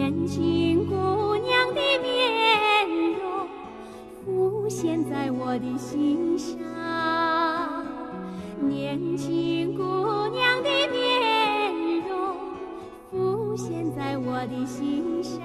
年轻姑娘的面容浮现在我的心上，年轻姑娘的面容浮现在我的心上。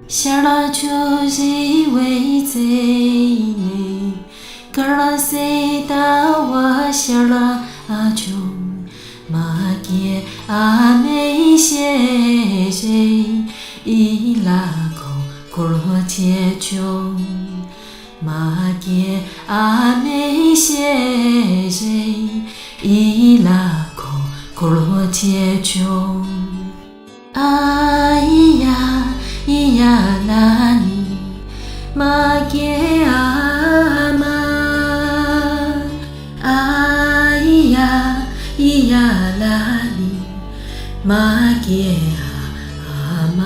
下了就是为贼呢，哥儿谁打我下了就马给阿妹谢谢伊拉口口罗切穷，马给阿妹谢谢伊拉口口罗切穷，哎呀。咿呀啦尼，玛给阿妈，啊咿呀啦尼，玛给阿妈。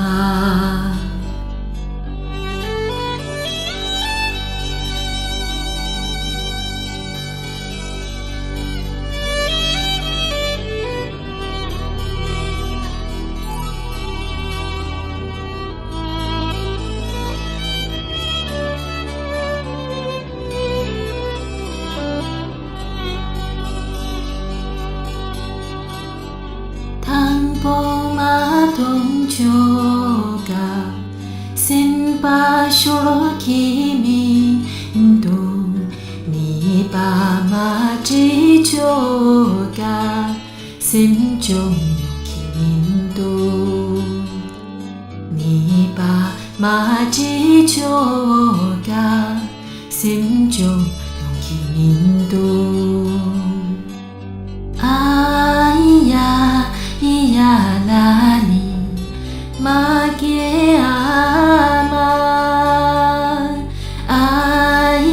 Simpa sholo kimi ndo ni pa ma chi choga sim chom kimi ndo ni pa ma chi choga sim chom kimi ndo ai ya la ni ma ge ama ai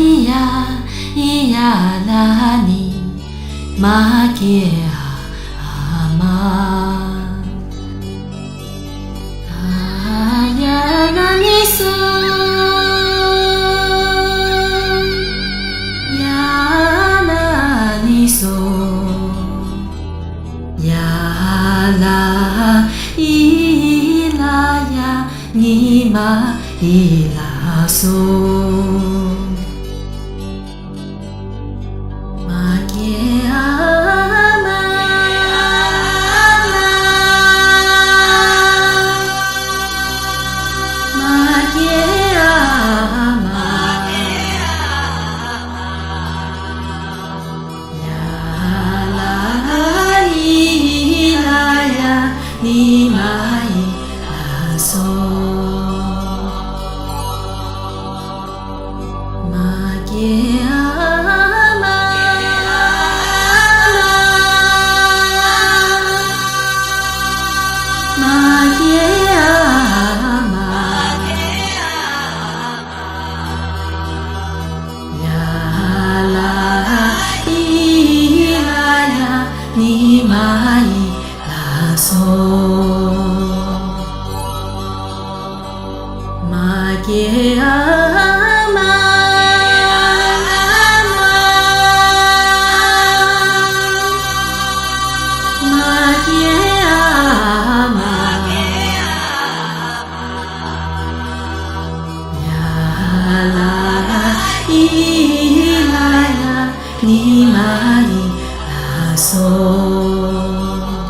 ya la ni ma ge ama ya la ni so ya la ni so ya la你嘛伊拉嗦，玛给阿妈，玛给阿妈，呀啦伊拉呀，你嘛伊拉嗦。Yeah. 啦嗦。